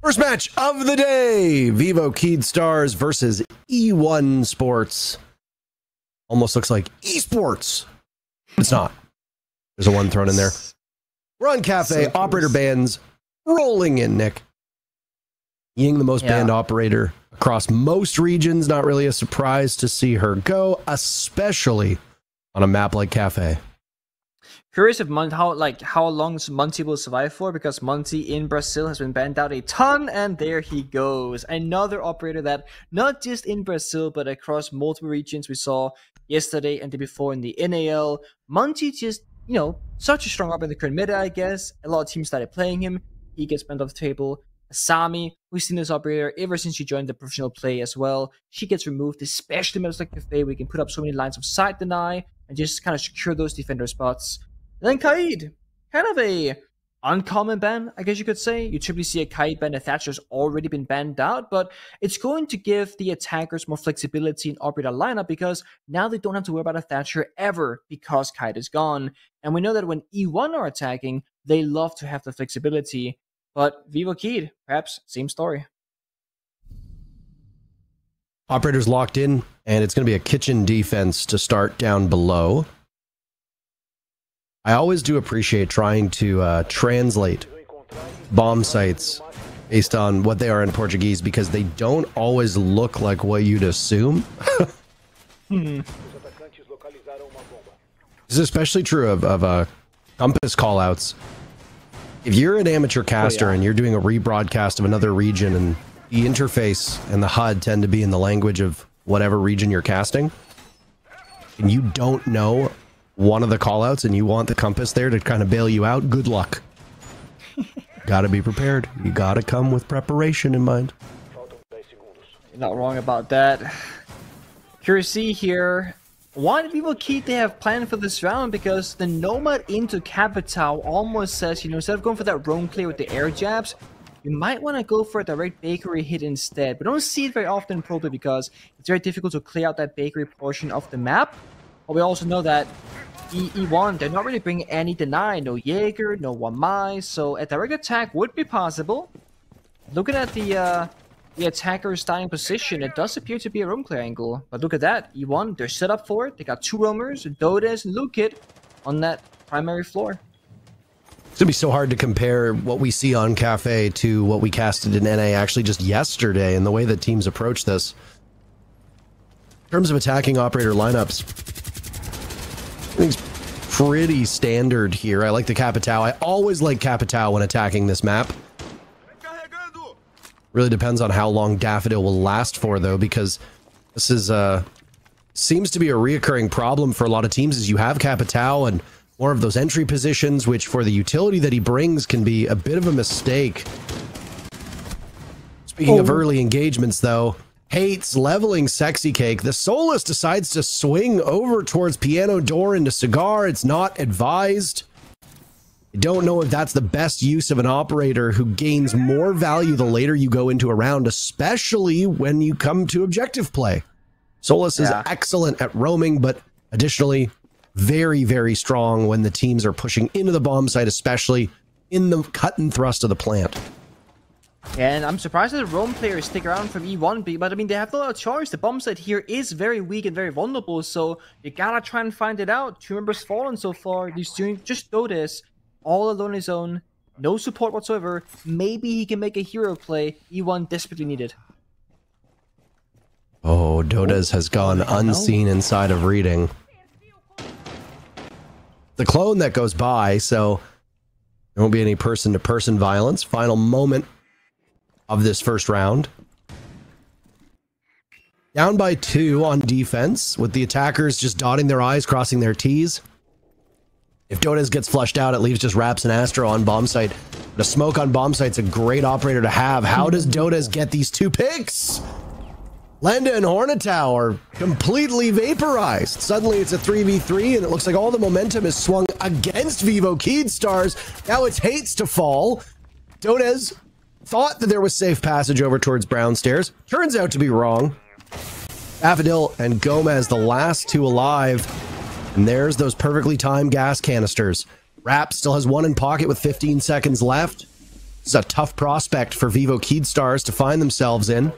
First match of the day, Vivo Keyed Stars versus E1 Sports. Almost looks like esports. It's not. There's a one thrown in there. We're on Cafe. So operator bans rolling in, Nick. Ying, the most banned operator across most regions. Not really a surprise to see her go, especially on a map like Cafe. Curious if how long Monty will survive for, because Monty in Brazil has been banned out a ton, and there he goes. Another operator that not just in Brazil but across multiple regions. We saw yesterday and the before in the NAL. Monty just, such a strong operator in the current meta, I guess. A lot of teams started playing him. He gets banned off the table. Asami, we've seen this operator ever since she joined the professional play as well. She gets removed, especially in maps like Cafe. We can put up so many lines of side deny and just kind of secure those defender spots. And then Kaid, kind of a uncommon ban, I guess you could say. You typically see a Kaid ban. A Thatcher's already been banned out, but it's going to give the attackers more flexibility in operator lineup, because now they don't have to worry about a Thatcher ever because Kaid is gone. And we know that when E1 are attacking, they love to have the flexibility. But Vivo Keyed, perhaps same story. Operators locked in, and it's going to be a kitchen defense to start down below. I always do appreciate trying to translate bomb sites based on what they are in Portuguese, because they don't always look like what you'd assume. This is especially true of compass callouts. If you're an amateur caster and you're doing a rebroadcast of another region, and the interface and the HUD tend to be in the language of whatever region you're casting, and you don't know one of the callouts and you want the compass there to kind of bail you out, good luck. Got to be prepared. You got to come with preparation in mind. You're not wrong about that. Curiosity here. What Vivo Keyed they have planned for this round, because the Nomad into Capital almost says, instead of going for that roam clear with the air jabs, you might want to go for a direct bakery hit instead. We don't see it very often, probably because it's very difficult to clear out that bakery portion of the map. But we also know that E1, they're not really bringing any deny, no Jaeger, no Wamai, so a direct attack would be possible. Looking at the attacker's dying position, it does appear to be a roam clear angle. But look at that, E1, they're set up for it. They got two roamers, Dodes and Lukit, on that primary floor. It's going to be so hard to compare what we see on Cafe to what we casted in NA actually just yesterday, and the way that teams approach this. In terms of attacking operator lineups, I think it's pretty standard here. I like the Capital. I always like Capital when attacking this map. Really depends on how long Daffodil will last for, though, because this is seems to be a reoccurring problem for a lot of teams, is you have Capital and more of those entry positions, which for the utility that he brings can be a bit of a mistake. Speaking of early engagements, though, Hates leveling Sexy Cake. The Solus decides to swing over towards Piano Door into Cigar. It's not advised. I don't know if that's the best use of an operator who gains more value the later you go into a round, especially when you come to objective play. Solus is excellent at roaming, but additionally, very, very strong when the teams are pushing into the bomb site, especially in the cut and thrust of the plant. And I'm surprised that the roam players stick around from E1, but I mean, they have no choice. The bomb site here is very weak and very vulnerable, so you gotta try and find it out. Two members fallen so far. He's doing just Dodes, all alone on his own, no support whatsoever. Maybe he can make a hero play. E1 desperately needed. Oh, Dodes has gone unseen inside of reading. The clone that goes by, so there won't be any person-to-person violence. Final moment of this first round. Down by 2 on defense, with the attackers just dotting their I's, crossing their T's. If Dodes gets flushed out, it leaves just Raps and Astro on bomb site. The smoke on bomb site's a great operator to have. How does Dodes get these 2 picks? Lenda and Hornetau are completely vaporized. Suddenly it's a 3v3, and it looks like all the momentum is swung against Vivo Keyed Stars. Now it's Hates to fall. Dodes thought that there was safe passage over towards Brown Stairs. Turns out to be wrong. Daffodil and Gomez, the last 2 alive. And there's those perfectly timed gas canisters. Rap still has 1 in pocket with 15 seconds left. This is a tough prospect for Vivo Keedstars to find themselves in.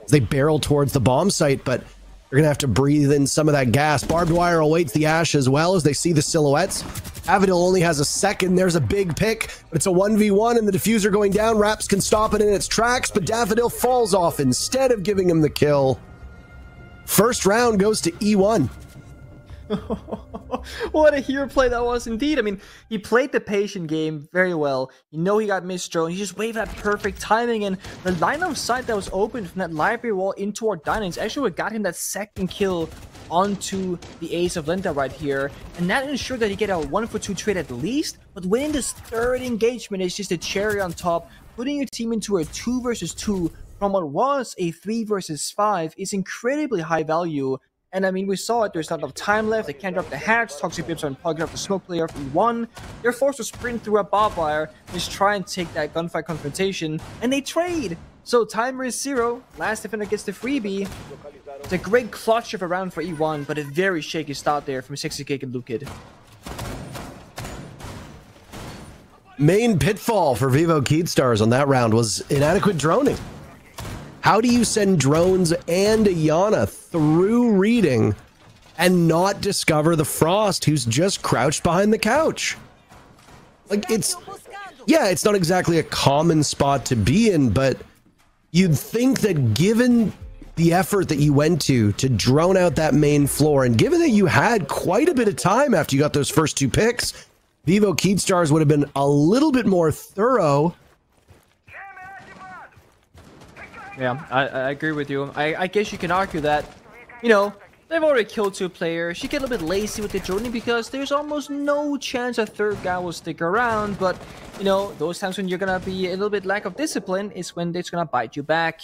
They barrel towards the bomb site, but they're going to have to breathe in some of that gas. Barbed wire awaits the Ash as well as they see the silhouettes. Avidil only has a second. There's a big pick, but it's a 1v1 and the diffuser going down. Raps can stop it in its tracks, but Daffodil falls off instead of giving him the kill. First round goes to E1. What a hero play that was indeed. I mean, he played the patient game very well. You know he got missed drone. He just waved that perfect timing, and the line of sight that was open from that library wall into our dinings actually what got him that second kill onto the ace of Linda right here, and that ensured that he get a 1-for-2 trade at least. But winning this third engagement is just a cherry on top. Putting your team into a 2 versus 2 from what was a 3 versus 5 is incredibly high value. And I mean, we saw it, there's not enough time left, they can't drop the hatch, Toxic Pips are plugging up the smoke player of E1. They're forced to sprint through a barbed wire, just try and take that gunfight confrontation, and they trade! So timer is 0, last defender gets the freebie. It's a great clutch of a round for E1, but a very shaky start there from 60K and Lukid. Main pitfall for Vivo Keedstars on that round was inadequate droning. How do you send drones and a Yana through reading and not discover the Frost who's just crouched behind the couch? Like, it's not exactly a common spot to be in, but you'd think that given the effort that you went to drone out that main floor, and given that you had quite a bit of time after you got those first 2 picks, Vivo Keedstars would have been a little bit more thorough. Yeah, I agree with you. I guess you can argue that, you know, they've already killed 2 players. You get a little bit lazy with the droning because there's almost no chance a third guy will stick around. But, you know, those times when you're going to be a little bit lack of discipline is when it's going to bite you back.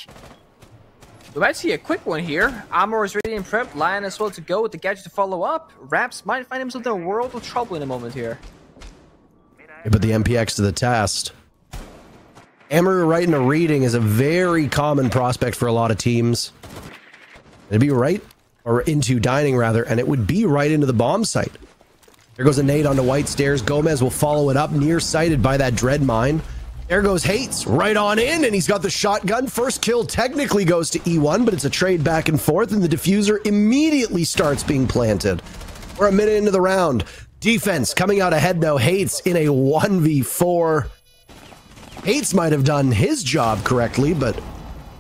We might see a quick one here. Armor is ready and prepped. Lion as well to go with the gadget to follow up. Raps might find himself in a world of trouble in a moment here. Yeah, but the MPX to the test. Amaru right into reading is a very common prospect for a lot of teams. It'd be right, or into dining rather, and it would be right into the bomb site. There goes a nade onto white stairs. Gomez will follow it up, near-sighted by that dread mine. There goes Hates right on in, and he's got the shotgun. First kill technically goes to E1, but it's a trade back and forth, and the diffuser immediately starts being planted. We're a minute into the round. Defense coming out ahead though. Hates in a 1v4. Hates might have done his job correctly, but it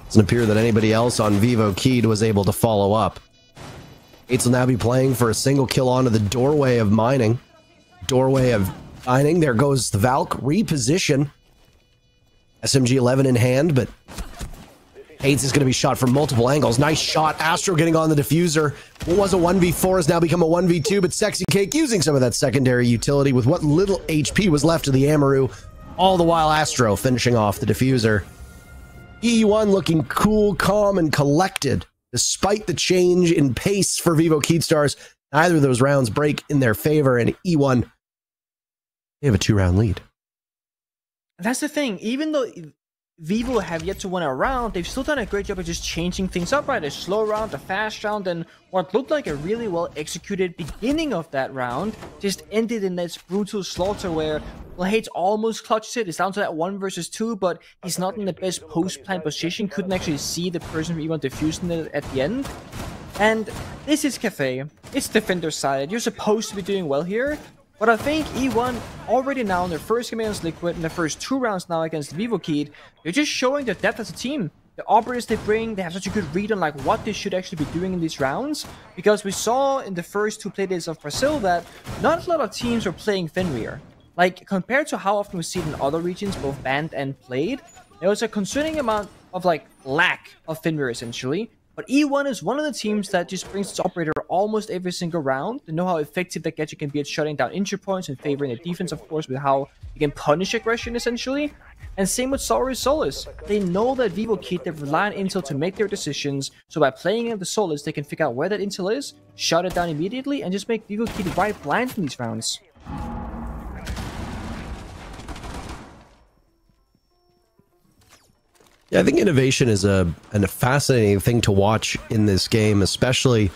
doesn't appear that anybody else on Vivo Keyed was able to follow up. Hates will now be playing for a single kill onto the doorway of mining. Doorway of mining. There goes the Valk. Reposition. SMG 11 in hand, but Hates is going to be shot from multiple angles. Nice shot. Astro getting on the diffuser. What was a 1v4 has now become a 1v2, but Sexy Cake using some of that secondary utility with what little HP was left of the Amaru. All the while Astro finishing off the diffuser. E1 looking cool, calm, and collected. Despite the change in pace for Vivo Keedstars, neither of those rounds break in their favor, and E1, they have a 2-round lead. That's the thing. Even though Vivo have yet to win a round, they've still done a great job of just changing things up, right? A slow round, a fast round, and what looked like a really well executed beginning of that round just ended in this brutal slaughter where Hates almost clutched it. It's down to that 1 versus 2, but he's not in the best post-plant position. Couldn't actually see the person even defusing it at the end. And this is Cafe. It's defender side. You're supposed to be doing well here. But I think E1 already now in their first game against Liquid, in the first 2 rounds now against Vivo Keyed, they're just showing their depth as a team. The operators they bring, they have such a good read on like what they should actually be doing in these rounds. Because we saw in the first 2 playdays of Brazil that not a lot of teams were playing Fenrir. Like, compared to how often we see it in other regions, both banned and played, there was a concerning amount of, like, lack of Fenrir, essentially. But E1 is one of the teams that just brings its operator almost every single round. They know how effective that gadget can be at shutting down injury points and favoring the defense, of course, with how you can punish aggression, essentially. And same with Sorry Solace. They know that Vivo Keyed, they rely on intel to make their decisions, so by playing in the Solace, they can figure out where that intel is, shut it down immediately, and just make Vivo Keyed right blind in these rounds. Yeah, I think innovation is a fascinating thing to watch in this game, especially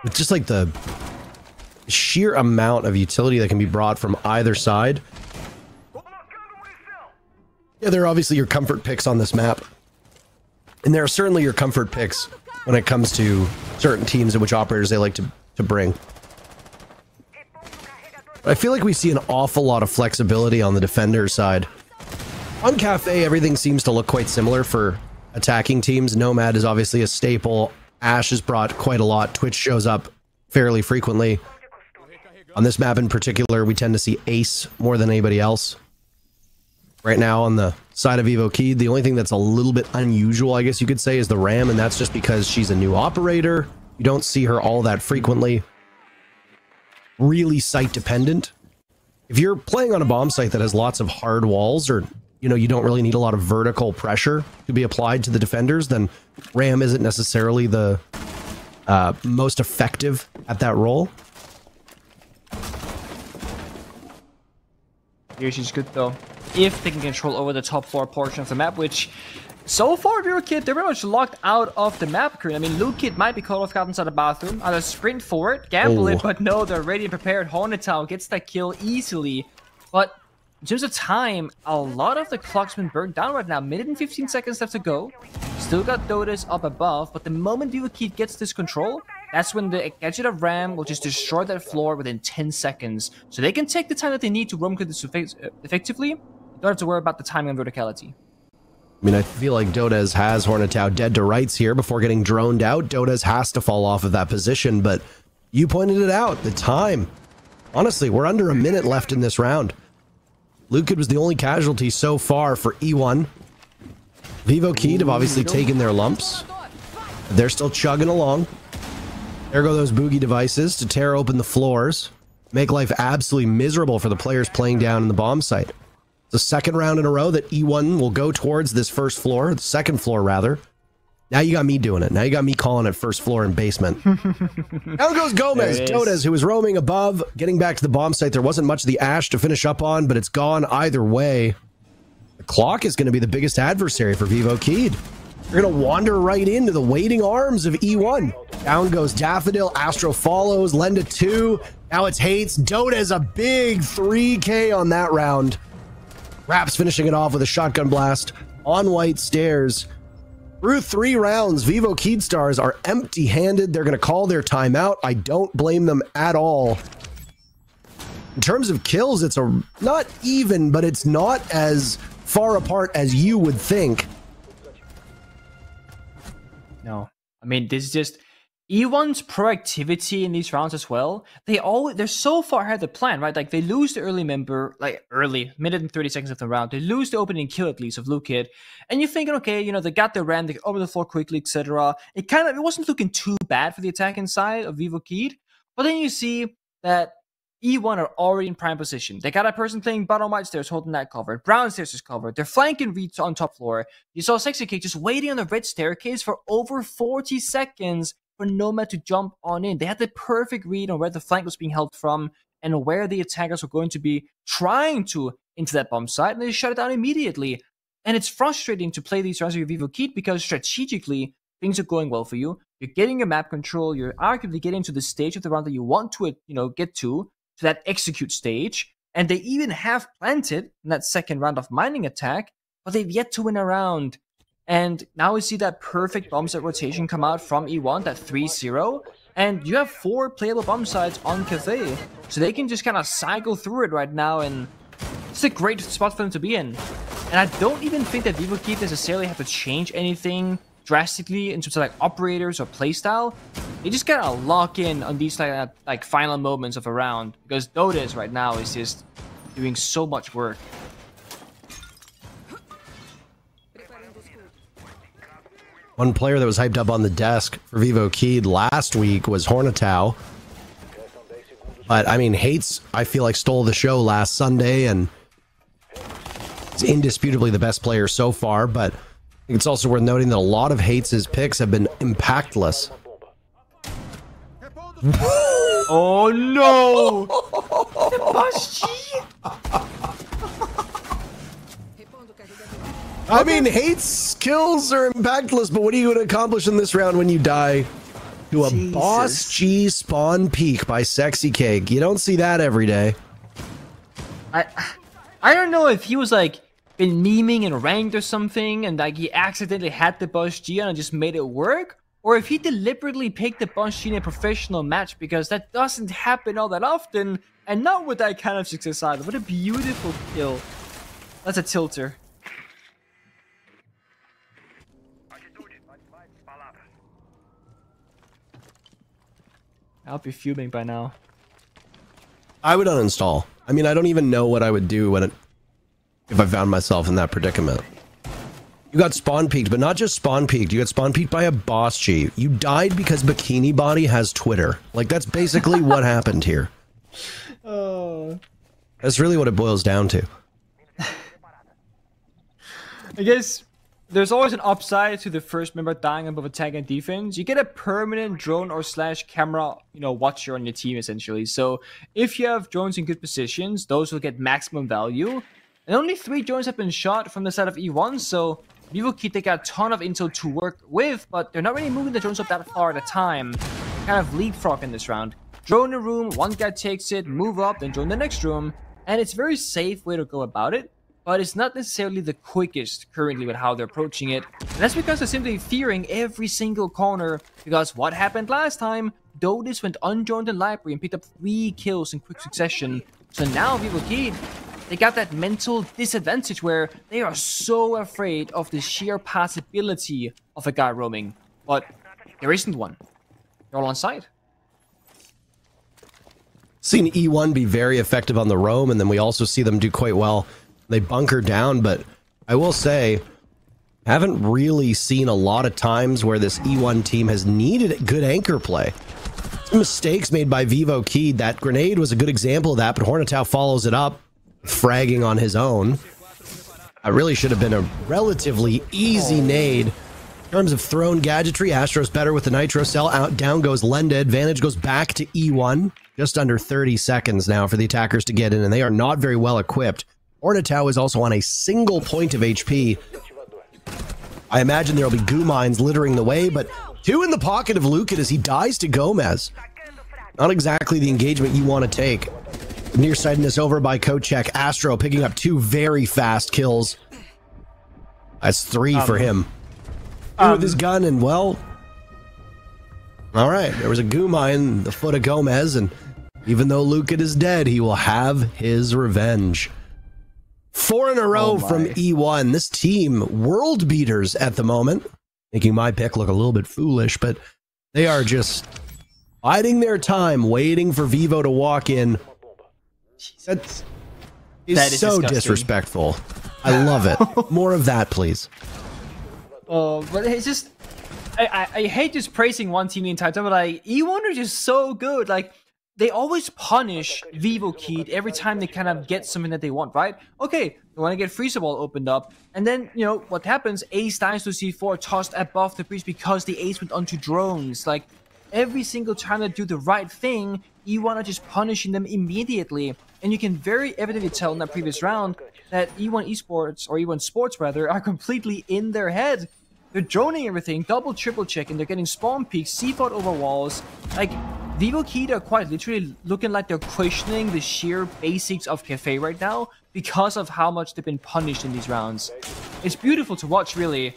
with just like the sheer amount of utility that can be brought from either side. Yeah, they're obviously your comfort picks on this map. And there are certainly your comfort picks when it comes to certain teams and which operators they like to bring. But I feel like we see an awful lot of flexibility on the defender side. On Cafe, everything seems to look quite similar for attacking teams. Nomad is obviously a staple. Ashe has brought quite a lot. Twitch shows up fairly frequently. On this map in particular, we tend to see Ace more than anybody else. Right now on the side of Evokeed, the only thing that's a little bit unusual, I guess you could say, is the Ram, and that's just because she's a new operator. You don't see her all that frequently. Really site dependent. If you're playing on a bomb site that has lots of hard walls, or you don't really need a lot of vertical pressure to be applied to the defenders, then Ram isn't necessarily the most effective at that role. Here she's good though. If they can control over the top floor portion of the map, which so far, Kid, they're very much locked out of the map currently. I mean, Luke Kid might be caught off guard inside the bathroom. Either sprint forward, gamble it, but no, they're ready and prepared. Hornetown gets that kill easily. But in terms of time, a lot of the clock's been burned down right now. Minute and 15 seconds left to go. Still got Dotas up above, but the moment Kid gets this control, that's when the gadget of Ram will just destroy that floor within 10 seconds. So they can take the time that they need to roam through this effectively. You don't have to worry about the timing and verticality. I mean, I feel like Dotas has Hornetown dead to rights here before getting droned out. Dotas has to fall off of that position, but you pointed it out. The time. Honestly, we're under a minute left in this round. Luke was the only casualty so far for E1. Evokeed have obviously taken their lumps. They're still chugging along. There go those boogie devices to tear open the floors. Make life absolutely miserable for the players playing down in the bomb site. It's the second round in a row that E1 will go towards this first floor, the second floor rather. Now you got me doing it. Now you got me calling it first floor and basement. Now goes Gomez. Dotas, who was roaming above, getting back to the bomb site. There wasn't much of the Ashe to finish up on, but it's gone either way. The clock is going to be the biggest adversary for Evokeed. They're going to wander right into the waiting arms of E1. Down goes Daffodil. Astro follows. Lenda 2. Now it's Hates. Dotas a big 3K on that round. Raps finishing it off with a shotgun blast on white stairs. Through 3 rounds, Evokeed stars are empty-handed. They're going to call their timeout. I don't blame them at all. In terms of kills, it's not even, but it's not as far apart as you would think. No. I mean, this is just E1's proactivity in these rounds as well. They're so far ahead of the plan, right? Like, they lose the early member, minute and 30 seconds of the round. They lose the opening kill, at least, of Luke Kid. And you're thinking, okay, they got the ram, they got over the floor quickly, etc. It wasn't looking too bad for the attacking side of Evokeed. But then you see that E1 are already in prime position. They got a person playing bottom white stairs holding that covered. Brown stairs is covered. They're flanking Reeds on top floor. You saw Sexy Cake just waiting on the red staircase for over 40 seconds for Nomad to jump on in. They had the perfect read on where the flank was being helped from and where the attackers were going to be trying to into that bomb site, and they shut it down immediately. And it's frustrating to play these rounds with Evokeed because strategically, things are going well for you. You're getting your map control. You're arguably getting to the stage of the round that you want to, get to that execute stage. And they even have planted in that second round of mining attack, but they've yet to win a round. And now we see that perfect bomb site rotation come out from E1, that 3-0. And you have 4 playable bomb sites on Cafe. So they can just kind of cycle through it right now. And it's a great spot for them to be in. And I don't even think that Evokeed necessarily have to change anything drastically in terms of operators or playstyle. They just gotta lock in on these final moments of a round, because Dotas right now is just doing so much work. One player that was hyped up on the desk for Evokeed last week was Hornetown. But I mean, Hates, I feel like, stole the show last Sunday and is indisputably the best player so far, but it's also worth noting that a lot of Hates' picks have been impactless. Oh no! I mean, Hates' kills are impactless, but what are you going to accomplish in this round when you die to a Boss G spawn peek by Sexy Cake? You don't see that every day. I don't know if he was been memeing and ranked or something, and like he accidentally had the Boss G and just made it work, or if he deliberately picked the Boss G in a professional match, because that doesn't happen all that often, and not with that kind of success either. What a beautiful kill. That's a tilter. I'll be fuming by now. I would uninstall. I mean, I don't even know what I would do if I found myself in that predicament. You got spawn peeked, but not just spawn peeked. You got spawn peeked by a boss G. You died because Bikini Body has Twitter. Like, that's basically what happened here. Oh. That's really what it boils down to. I guess there's always an upside to the first member dying above attack and defense. You get a permanent drone or slash camera, watcher on your team, essentially. So if you have drones in good positions, those will get maximum value. And only 3 drones have been shot from the side of E1, so Vivokid, they got a ton of intel to work with, but they're not really moving the drones up that far at a time. Kind of leapfrog in this round. Drone a room, one guy takes it, move up, then drone the next room. And it's a very safe way to go about it. But it's not necessarily the quickest currently with how they're approaching it. And that's because they're simply fearing every single corner. Because what happened last time? Dodis went undroned in library and picked up 3 kills in quick succession. So now Vivokid, they got that mental disadvantage where they are so afraid of the sheer possibility of a guy roaming. But there isn't one. They're all on site. Seen E1 be very effective on the roam, and then we also see them do quite well. They bunker down, but I will say, haven't really seen a lot of times where this E1 team has needed good anchor play. Some mistakes made by Vivokid. That grenade was a good example of that, but Hornatow follows it up, fragging on his own. It really should have been a relatively easy nade. In terms of thrown gadgetry, Astro's better with the Nitro Cell. Out, down goes Lenda. Advantage goes back to E1. Just under 30 seconds now for the attackers to get in, and they are not very well equipped. Hornatow is also on a single point of HP. I imagine there'll be goo mines littering the way, but 2 in the pocket of Lucan as he dies to Gomez. Not exactly the engagement you want to take. Nearsightedness over by Kochek. Astro picking up 2 very fast kills. That's 3 for him. With his gun, and well... Alright, there was a goo mine the foot of Gomez, and even though Lucan is dead, he will have his revenge. 4 in a row from E1. This team, world beaters at the moment. Making my pick look a little bit foolish, but they are just biding their time, waiting for Vivo to walk in. That is so disgusting. Disrespectful. I love it. More of that, please. Oh, but it's just... I hate just praising one team the entire time, but like, E1 are just so good. Like, they always punish Vivokid every time they kind of get something that they want, right? Okay, they want to get Freezer Ball opened up, and then, what happens? Ace dies to C4, tossed above the breach because the Ace went onto drones. Like, every single time they do the right thing, E1 are just punishing them immediately. And you can very evidently tell in that previous round that E1 Esports, or E1 Sports rather, are completely in their head. They're droning everything, double, triple checking, they're getting spawn peaks, C4 over walls. Like, Vivokid are quite literally looking like they're questioning the sheer basics of Cafe right now because of how much they've been punished in these rounds. It's beautiful to watch, really.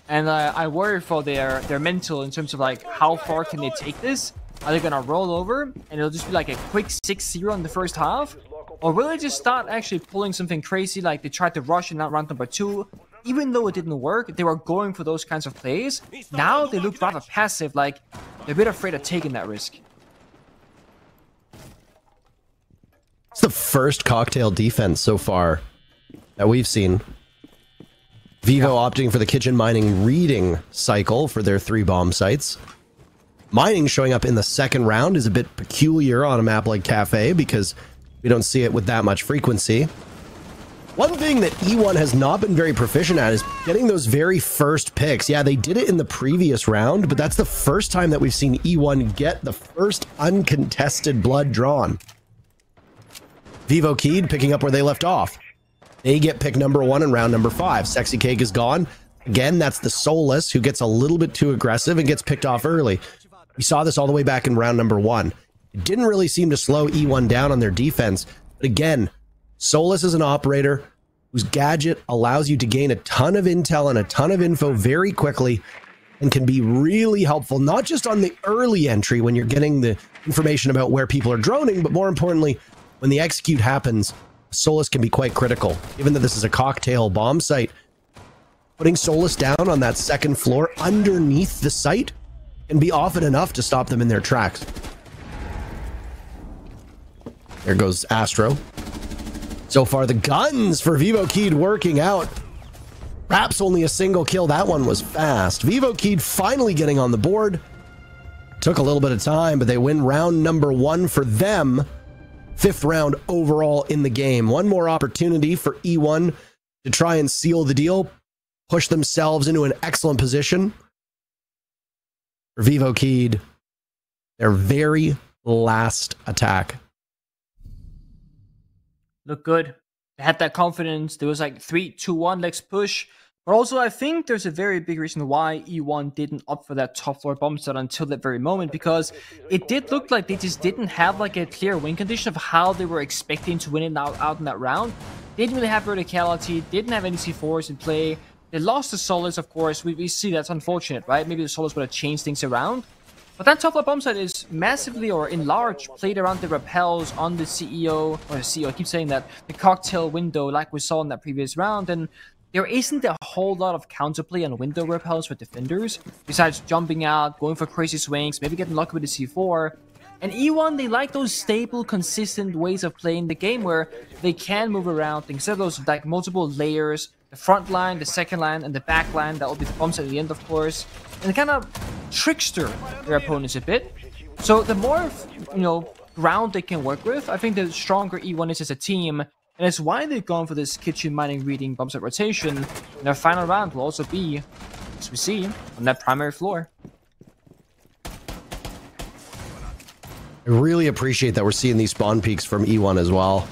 And I worry for their mental in terms of, like, how far can they take this? Are they gonna roll over and it'll just be like a quick 6-0 in the first half? Or will they just start actually pulling something crazy like they tried to rush in that round number 2? Even though it didn't work, they were going for those kinds of plays. Now they look rather passive, like they're a bit afraid of taking that risk. It's the first cocktail defense so far that we've seen. Vivo opting for the kitchen mining reading cycle for their 3 bomb sites. Mining showing up in the second round is a bit peculiar on a map like Cafe because we don't see it with that much frequency. One thing that E1 has not been very proficient at is getting those very first picks. Yeah, they did it in the previous round, but that's the first time that we've seen E1 get the first uncontested blood drawn. Vivokid picking up where they left off. They get pick number 1 in round number 5. Sexy Cake is gone. Again, that's the Soulless who gets a little bit too aggressive and gets picked off early. We saw this all the way back in round number 1. It didn't really seem to slow E1 down on their defense. But again, Soulless is an operator whose gadget allows you to gain a ton of intel and a ton of info very quickly and can be really helpful, not just on the early entry when you're getting the information about where people are droning, but more importantly, when the execute happens, Solus can be quite critical. Given that this is a cocktail bomb site, putting Solus down on that second floor underneath the site can be often enough to stop them in their tracks. There goes Astro. So far, the guns for Vivokeed working out. Perhaps only a single kill. That one was fast. Vivokeed finally getting on the board. Took a little bit of time, but they win round number 1 for them. 5th round overall in the game. One more opportunity for E1 to try and seal the deal. Push themselves into an excellent position. For Vivokeed, their very last attack. Look good. They had that confidence. There was like 3, 2, 1, let's push. But also, I think there's a very big reason why E1 didn't opt for that top floor bomb set until that very moment, because it did look like they just didn't have like a clear win condition of how they were expecting to win it out in that round. They didn't really have verticality, didn't have any C4s in play. They lost the Solus, of course. We see that's unfortunate, right? Maybe the Solus would have changed things around. But that top floor bomb site is massively or in large played around the repels on the CEO, or the CEO, I keep saying that, the cocktail window like we saw in that previous round, and there isn't a whole lot of counterplay on window repels for defenders, besides jumping out, going for crazy swings, maybe getting lucky with the C4. And E1, they like those stable, consistent ways of playing the game where they can move around instead of those like multiple layers, the front line, the second line, and the back line. That will be the bombs at the end, of course. And kind of trickster their opponents a bit. So the more, ground they can work with, I think the stronger E1 is as a team. And it's why they've gone for this kitchen mining reading bomb set rotation. And their final round will also be, as we see, on that primary floor. I really appreciate that we're seeing these spawn peaks from E1 as well.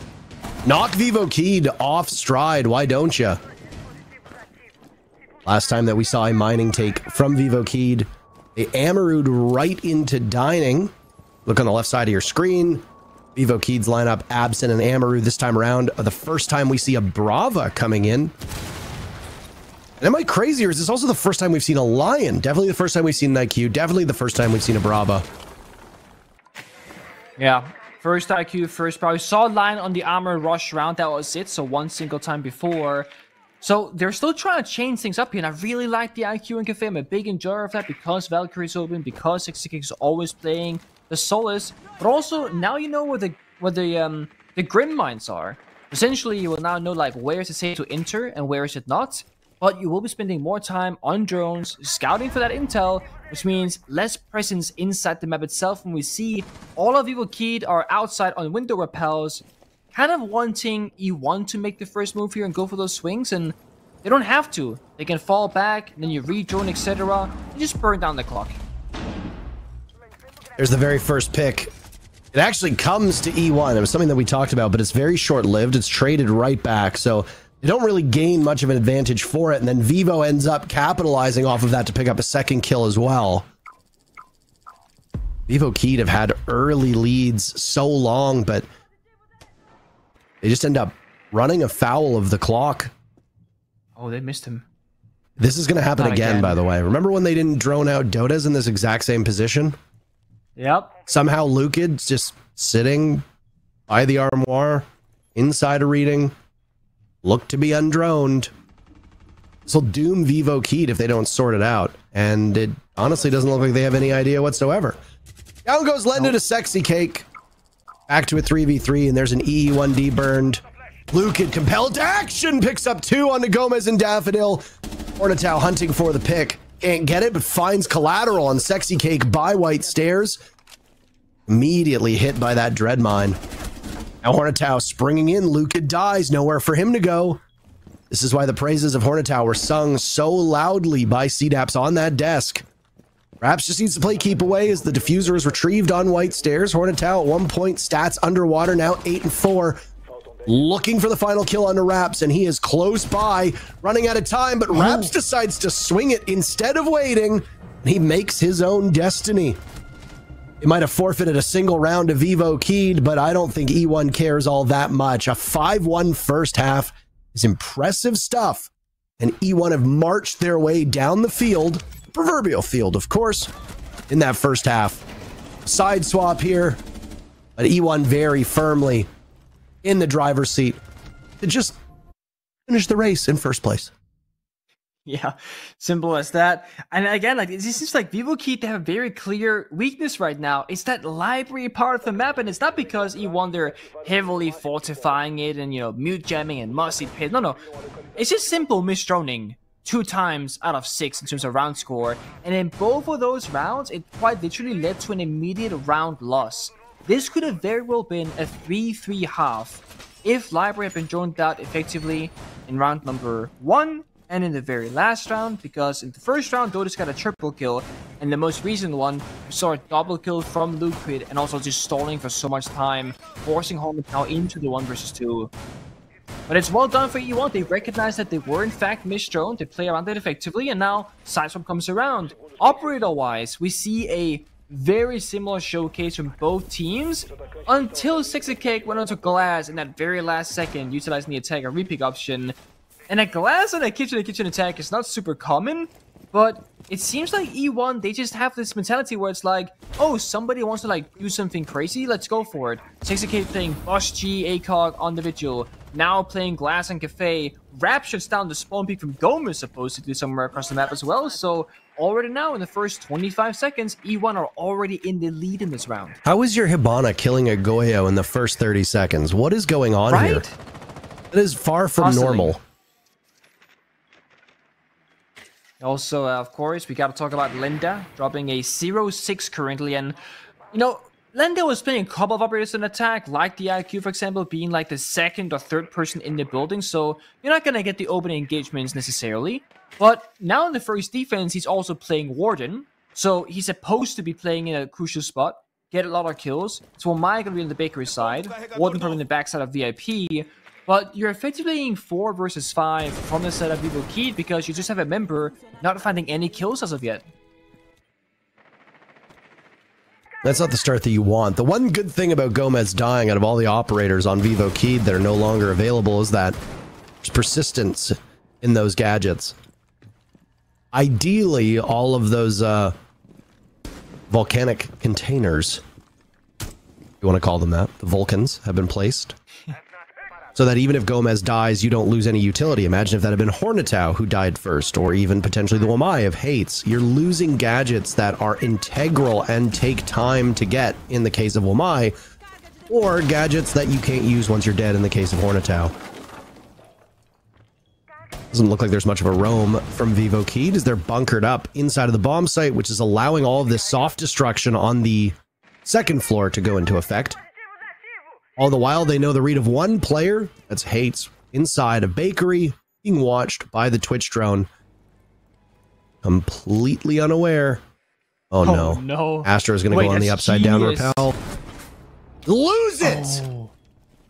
Knock Vivokeed off stride, why don't you? Last time that we saw a mining take from Vivokeed, they Amaru'd right into dining. Look on the left side of your screen. Vivokeed's lineup, Absent and Amaru this time around. The first time we see a Brava coming in. And am I crazy, or is this also the first time we've seen a Lion? Definitely the first time we've seen an IQ. Definitely the first time we've seen a Brava. Yeah, first IQ, first Brava. We saw Lion on the armor rush round. That was it. So one single time before. So they're still trying to change things up here, and I really like the IQ in Cafe. I'm a big enjoyer of that because Valkyrie's open, because 66 is always playing the Solus, but also now you know where the Grim Mines are. Essentially, you will now know like where is it safe to enter and where is it not. But you will be spending more time on drones, scouting for that intel, which means less presence inside the map itself. When we see all of Vivokeed are outside on window repels, kind of wanting E1 to make the first move here and go for those swings, and they don't have to. They can fall back, then you rejoin, etc. You just burn down the clock. There's the very first pick. It actually comes to E1. It was something that we talked about, but it's very short-lived. It's traded right back, so they don't really gain much of an advantage for it, and then Vivo ends up capitalizing off of that to pick up a second kill as well. Vivokeed have had early leads so long, but they just end up running afoul of the clock. Oh, they missed him. This is going to happen again, by the way. Remember when they didn't drone out Dotas in this exact same position? Yep. Somehow Lukid's just sitting by the armoire, inside a reading, look to be undroned. This will doom Vivokeed if they don't sort it out. And it honestly doesn't look like they have any idea whatsoever. Down goes Lenda to Sexy Cake. Back to a 3v3, and there's an EE1D burned. Lukid compelled to action, picks up 2 onto Gomez and Daffodil. Hornatow hunting for the pick. Can't get it, but finds collateral on Sexy Cake by White Stairs. Immediately hit by that Dread Mine. Now Hornatow springing in. Lukid dies. Nowhere for him to go. This is why the praises of Hornatow were sung so loudly by CDAPS on that desk. Raps just needs to play keep away as the diffuser is retrieved on White Stairs. Hornatow at 1 point, stats underwater, now 8 and 4. Looking for the final kill under Raps, and he is close by, running out of time, but Raps decides to swing it instead of waiting, and he makes his own destiny. He might have forfeited a single round to Vivokeed, but I don't think E1 cares all that much. A 5-1 first half, is impressive stuff. And E1 have marched their way down the field, proverbial field, of course, in that first half. Side swap here, but E1 very firmly in the driver's seat to just finish the race in first place. Yeah, simple as that. And again, like, it seems like VivoKey, they have a very clear weakness right now. It's that library part of the map, and it's not because E1 they're heavily fortifying it and, you know, mute jamming and musty pit. No. It's just simple misdroning 2 times out of 6 in terms of round score. And in both of those rounds, it quite literally led to an immediate round loss. This could have very well been a 3-3 half if library had been droned out effectively in round number 1 and in the very last round, because in the first round, Dota's got a triple kill, and the most recent one, we saw a double kill from Liquid, and also just stalling for so much time, forcing Hornet now into the 1 versus 2. But it's well done for E1. They recognize that they were in fact misdroned, they play around it effectively, and now Sideswap comes around. Operator-wise, we see a very similar showcase from both teams until Sexy Cake went onto Glass in that very last second, utilizing the attack and repick option. And a Glass on a kitchen attack is not super common, but it seems like E1, they just have this mentality where it's like, oh, somebody wants to like do something crazy, let's go for it. 60k playing Boss G, ACOG on the Vigil, now playing Glass and Cafe. Rap shuts down the spawn peak from Gomez supposedly somewhere across the map as well, so already now in the first 25 seconds, E1 are already in the lead in this round. How is your Hibana killing a Goyo in the first 30 seconds? What is going on here? That is far from normal. Also, of course, we got to talk about Linda dropping a 0-6 currently, and you know, Linda was playing a couple of operators in attack, like the IQ, for example, being like the 2nd or 3rd person in the building, so you're not gonna get the open engagements necessarily. But now in the first defense, he's also playing Warden, so he's supposed to be playing in a crucial spot, get a lot of kills. So Wamai gonna be on the bakery side, Warden probably on the backside of VIP. But you're effectively playing 4 versus 5 from the side of VivoKey because you just have a member not finding any kills as of yet. That's not the start that you want. The one good thing about Gomez dying out of all the operators on VivoKey that are no longer available is that there's persistence in those gadgets. Ideally, all of those volcanic containers, you want to call them that, the Vulcans, have been placed. So that even if Gomez dies, you don't lose any utility. Imagine if that had been Hornetau who died first, or even potentially the Wamai of Hates. You're losing gadgets that are integral and take time to get in the case of Wamai, or gadgets that you can't use once you're dead in the case of Hornetau. Doesn't look like there's much of a roam from VivoKey as they're bunkered up inside of the bomb site, which is allowing all of this soft destruction on the 2nd floor to go into effect. All the while, they know the read of one player, that's Hates, inside a bakery, being watched by the Twitch drone. Completely unaware. Oh no. Astro's going to go on the upside down rappel. Lose it! Oh.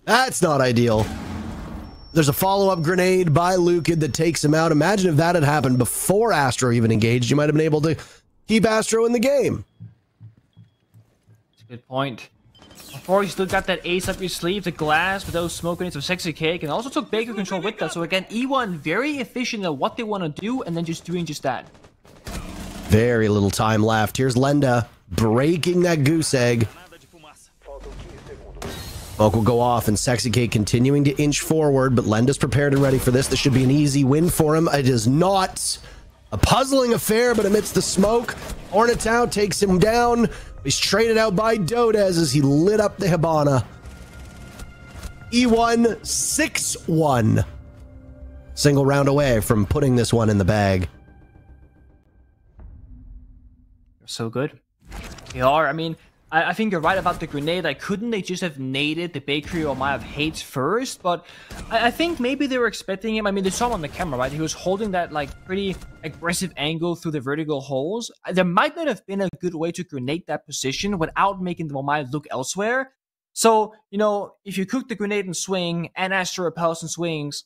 That's not ideal. There's a follow-up grenade by Lukin that takes him out. Imagine if that had happened before Astro even engaged. You might have been able to keep Astro in the game. That's a good point. Of course, you still got that ace up your sleeve, the Glass with those smoke grenades of Sexy Cake, and also took Baker control with that. So again, E1 very efficient at what they want to do, and then just doing just that. Very little time left. Here's Lenda breaking that goose egg. Smoke will go off, and Sexy Cake continuing to inch forward, but Lenda's prepared and ready for this. This should be an easy win for him. It is not a puzzling affair, but amidst the smoke, Hornetau takes him down. He's traded out by Dodez as he lit up the Hibana. E1 6-1. Single round away from putting this one in the bag. So good. They are. I mean, I think you're right about the grenade. Like, couldn't they just have naded the bakery or might have Hates first? But I think maybe they were expecting him. I mean, they saw him on the camera, right? He was holding that, like, pretty aggressive angle through the vertical holes. There might not have been a good way to grenade that position without making the Wamai look elsewhere. So, you know, if you cook the grenade and swing, and Astro repels and swings,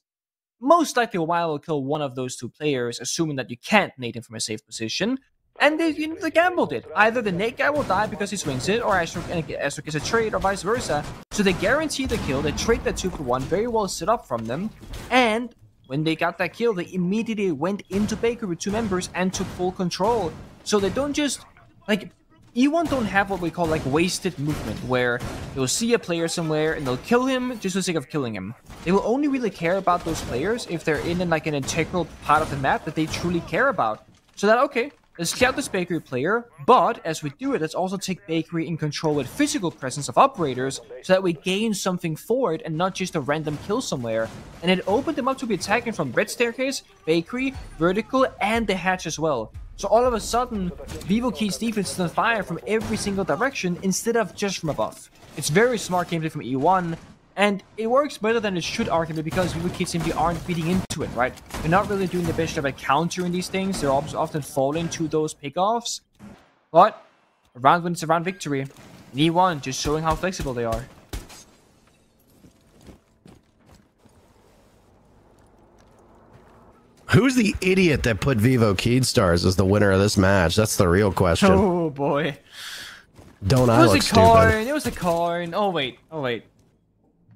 most likely Wamai will kill one of those 2 players, assuming that you can't nade him from a safe position. And they gambled it. Either the nade guy will die because he swings it, or Astro gets a trade, or vice versa. So they guarantee the kill. They trade that 2-for-1, very well set up from them. And and when they got that kill, they immediately went into Bakery with 2 members and took full control. So they don't just, like, E1 don't have what we call like wasted movement, where they'll see a player somewhere and they'll kill him just for the sake of killing him. They will only really care about those players if they're in like an integral part of the map that they truly care about. So that, okay, let's kill this Bakery player, but as we do it, let's also take Bakery in control with physical presence of operators so that we gain something for it and not just a random kill somewhere. And it opened them up to be attacking from Red Staircase, Bakery, Vertical, and the hatch as well. So all of a sudden, Vivokeed's defense is on fire from every single direction instead of just from above. It's very smart gameplay from E1, and it works better than it should arguably because Vivokeed simply aren't feeding into it, right? They're not really doing the best job at countering these things. They're often falling to those pickoffs. But a round win is a round victory. And E1 just showing how flexible they are. Who's the idiot that put Vivokeed Stars as the winner of this match? That's the real question. Oh boy. Don't I look stupid? It was a coin. Oh wait. It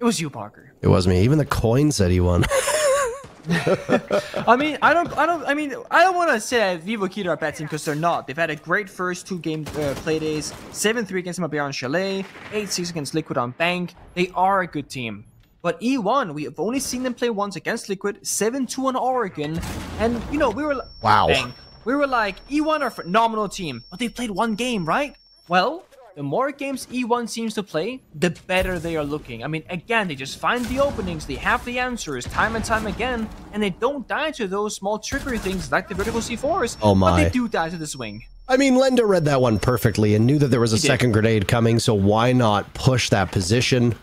was you, Parker. It was me. Even the coin said he won. I mean, I don't want to say that Vivokeed are a bad team because they're not. They've had a great first 2 game play days. 7-3 against Mabea on Chalet. 8-6 against Liquid on Bank. They are a good team. But E1, we have only seen them play once against Liquid, 7-2 on Oregon, and, you know, we were like, wow. Dang, we were like, E1 are a phenomenal team, but they played 1 game, right? Well, the more games E1 seems to play, the better they are looking. I mean, again, they just find the openings, they have the answers time and time again, and they don't die to those small trickery things like the vertical C4s, oh my. But they do die to the swing. I mean, Lenda read that one perfectly and knew that there was a second grenade coming, so why not push that position?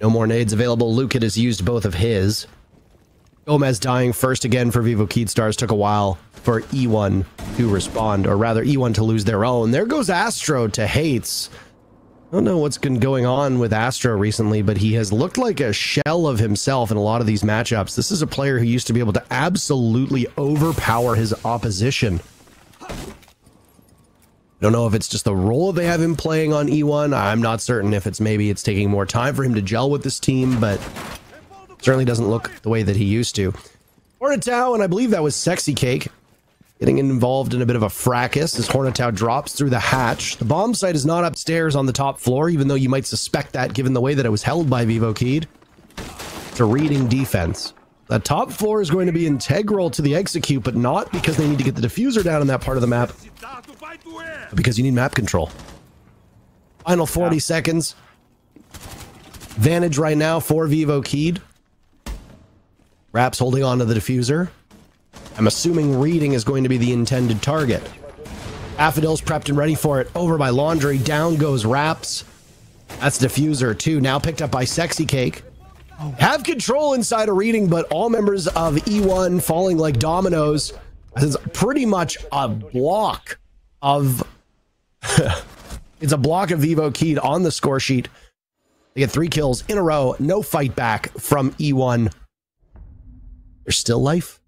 No more nades available. Lucat has used both of his. Gomez dying first again for Vivokeed Stars. Took a while for E1 to respond, or rather E1 to lose their own. There goes Astro to Hates. I don't know what's been going on with Astro recently, but he has looked like a shell of himself in a lot of these matchups. This is a player who used to be able to absolutely overpower his opposition. I don't know if it's just the role they have him playing on E1. I'm not certain if maybe it's taking more time for him to gel with this team, but certainly doesn't look the way that he used to. Hornetow, and I believe that was Sexy Cake, getting involved in a bit of a fracas as Hornetow drops through the hatch. The bomb site is not upstairs on the top floor, even though you might suspect that given the way that it was held by Vivokeed. It's a reading defense. The top floor is going to be integral to the execute, but not because they need to get the diffuser down in that part of the map, but because you need map control. Final 40 seconds. Advantage right now for Vivokeed. Raps holding on to the diffuser. I'm assuming reading is going to be the intended target. Affodil's prepped and ready for it. Over by Laundry. Down goes Raps. That's diffuser too. Now picked up by Sexy Cake. Have control inside of reading, but all members of E1 falling like dominoes. It's pretty much a block of... it's a block of Vivokeed on the score sheet. They get 3 kills in a row. No fight back from E1. There's still life.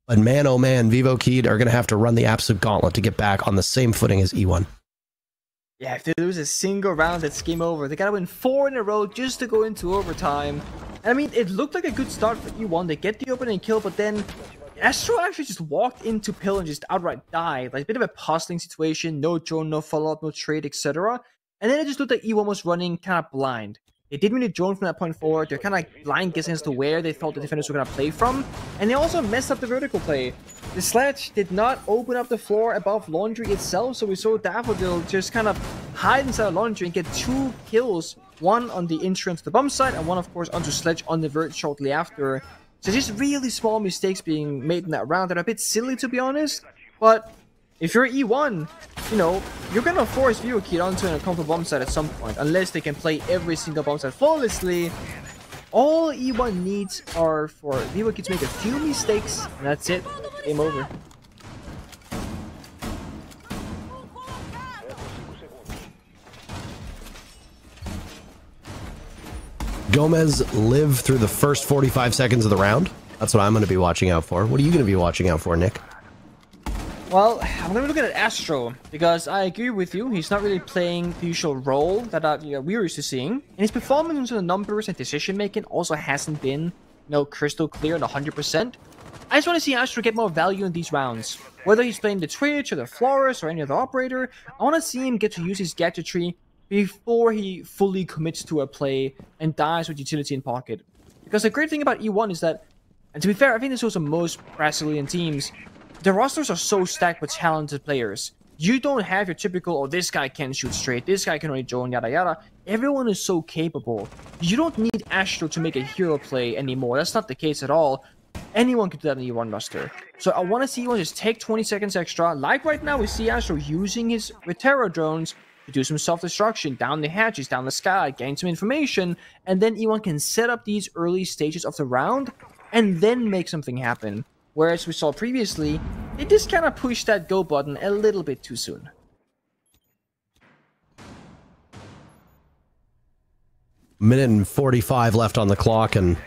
But man, oh man, Vivokeed are going to have to run the absolute gauntlet to get back on the same footing as E1. Yeah, if they lose a single round, it's game over. They gotta win 4 in a row just to go into overtime. And I mean, it looked like a good start for E1. They get the opening kill, but then Astro actually just walked into Pill and just outright died. Like a bit of a puzzling situation. No drone, no follow-up, no trade, etc. And then it just looked like E1 was running kind of blind. They didn't really drone from that point forward. They're kind of like blind guessing as to where they thought the defenders were going to play from. And they also messed up the vertical play. The sledge did not open up the floor above Laundry itself, so we saw Daffodil just kind of hide inside Laundry and get 2 kills. One on the entrance to the bomb site, and one, of course, onto Sledge on the vert shortly after. So just really small mistakes being made in that round that are a bit silly, to be honest. But if you're E1, you know, you're gonna force Vivokeed onto an uncomfortable bomb site at some point, unless they can play every single bomb site flawlessly. All E1 needs are for Vivokeed to make a few mistakes, and that's it. Game over. Gomez lived through the first 45 seconds of the round. That's what I'm going to be watching out for. What are you going to be watching out for, Nick? Well, I'm gonna look at Astro because I agree with you. He's not really playing the usual role that we're used to seeing, and his performance in the numbers and decision making also hasn't been, crystal clear and 100%. I just want to see Astro get more value in these rounds. Whether he's playing the Twitch or the Florist or any other operator, I want to see him get to use his gadgetry before he fully commits to a play and dies with utility in pocket. Because the great thing about E1 is that, and to be fair, I think this was most Brazilian teams, the rosters are so stacked with talented players. You don't have your typical, oh, this guy can't shoot straight, this guy can only drone, yada yada. Everyone is so capable. You don't need Astro to make a hero play anymore. That's not the case at all. Anyone could do that in E1 roster. So I want to see E1 just take 20 seconds extra. Like right now, we see Astro using his Terror drones to do some self-destruction, down the hatches, down the sky, gain some information, and then E1 can set up these early stages of the round and then make something happen. Whereas we saw previously, they just kind of pushed that go button a little bit too soon. Minute and 45 left on the clock, and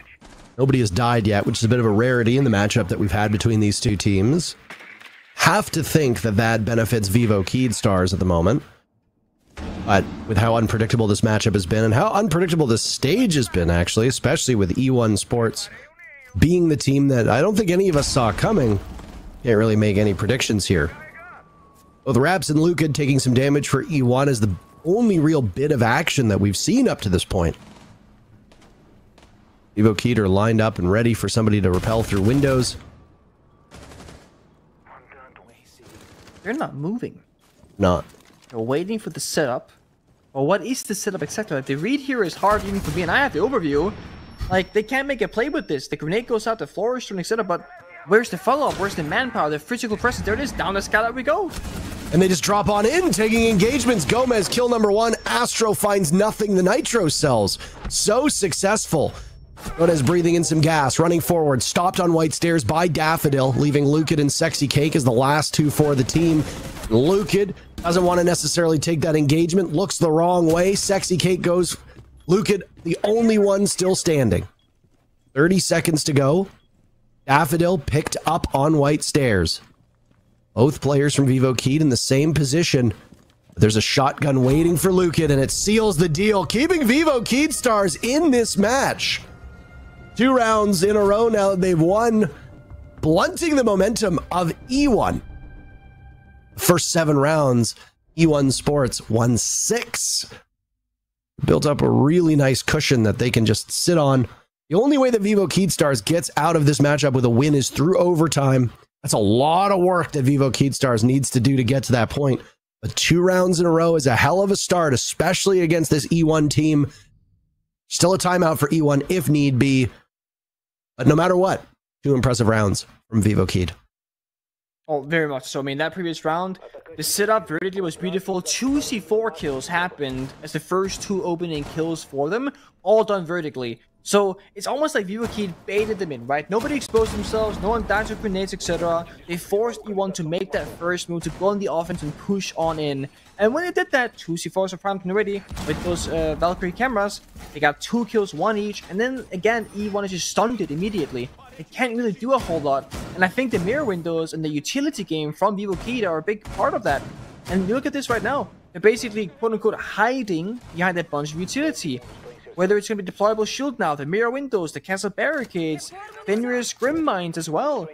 nobody has died yet, which is a bit of a rarity in the matchup that we've had between these two teams. Have to think that that benefits Vivo Keydstars at the moment. But with how unpredictable this matchup has been, and how unpredictable this stage has been, actually, especially with E1 Sports being the team that I don't think any of us saw coming, can't really make any predictions here. Both Raps and Luca taking some damage for E1 is the only real bit of action that we've seen up to this point. Vivo Keyd are lined up and ready for somebody to rappel through windows. They're not moving. Not. They're waiting for the setup. Well, what is the setup exactly? Like, the read here is hard even for me, and I have the overview. Like, they can't make a play with this. The grenade goes out, the Florist turning setup, but where's the follow-up? Where's the manpower? The physical presence? There it is. Down the skylight we go. And they just drop on in, taking engagements. Gomez, kill number 1. Astro finds nothing. The Nitro cells. So successful. Gomez breathing in some gas, running forward. Stopped on white stairs by Daffodil, leaving Lukid and Sexy Cake as the last two for the team. Lukid doesn't want to necessarily take that engagement. Looks the wrong way. Sexy Cake goes. Lukid, the only one still standing. 30 seconds to go. Daffodil picked up on white stairs. Both players from Vivo Keyd in the same position. There's a shotgun waiting for Lukid, and it seals the deal, keeping Vivo Keydstars in this match. 2 rounds in a row now that they've won, blunting the momentum of E1. The first 7 rounds, E1 Sports won 6. Built up a really nice cushion that they can just sit on. The only way that Vivo Keydstars gets out of this matchup with a win is through overtime. That's a lot of work that Vivo Keydstars needs to do to get to that point. But 2 rounds in a row is a hell of a start, especially against this E1 team. Still a timeout for E1 if need be. But no matter what, 2 impressive rounds from Vivo Keyd. Oh, very much so. I mean, that previous round, the setup vertically was beautiful. 2 C4 kills happened as the first 2 opening kills for them, all done vertically. So it's almost like Vivo Keyd baited them in, right? Nobody exposed themselves, no one died with grenades, etc. They forced E1 to make that first move, to go on the offense and push on in. And when they did that, 2 C4s are primed and ready with those Valkyrie cameras. They got 2 kills, 1 each, and then again, E1 is just stunted immediately. They can't really do a whole lot, and I think the mirror windows and the utility game from Vivo Keyd are a big part of that. And you look at this right now, they're basically quote-unquote hiding behind that bunch of utility. Whether it's going to be deployable shield now, the mirror windows, the castle barricades, Fenrir's Grim Mines as well.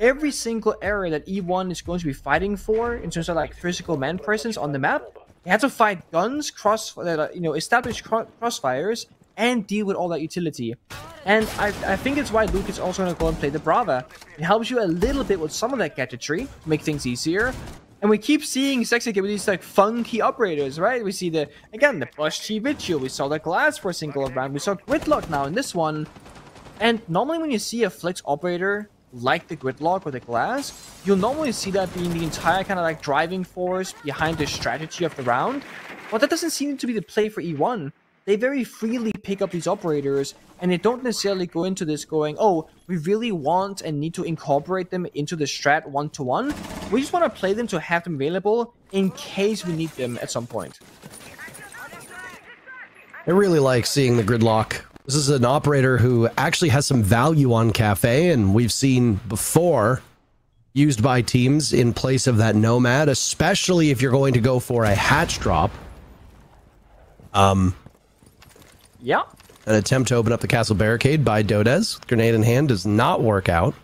Every single area that E1 is going to be fighting for in terms of like physical man presence on the map, they have to fight guns, establish crossfires, and deal with all that utility. And I think it's why Luke is also going to go and play the Brava. It helps you a little bit with some of that gadgetry to make things easier. And we keep seeing Sexy with these like funky operators, right? We see the Bush Chiviccio, we saw the Glass for a single round, we saw Gridlock now in this one. And normally when you see a flex operator like the Gridlock or the Glass, you'll normally see that being the entire kind of like driving force behind the strategy of the round. But that doesn't seem to be the play for E1. They very freely pick up these operators, and they don't necessarily go into this going, oh, we really want and need to incorporate them into the strat one-to-one. We just want to play them to have them available in case we need them at some point. I really like seeing the Gridlock. This is an operator who actually has some value on Cafe, and we've seen before used by teams in place of that Nomad, especially if you're going to go for a hatch drop. Yeah. An attempt to open up the castle barricade by Dodez. Grenade in hand does not work out.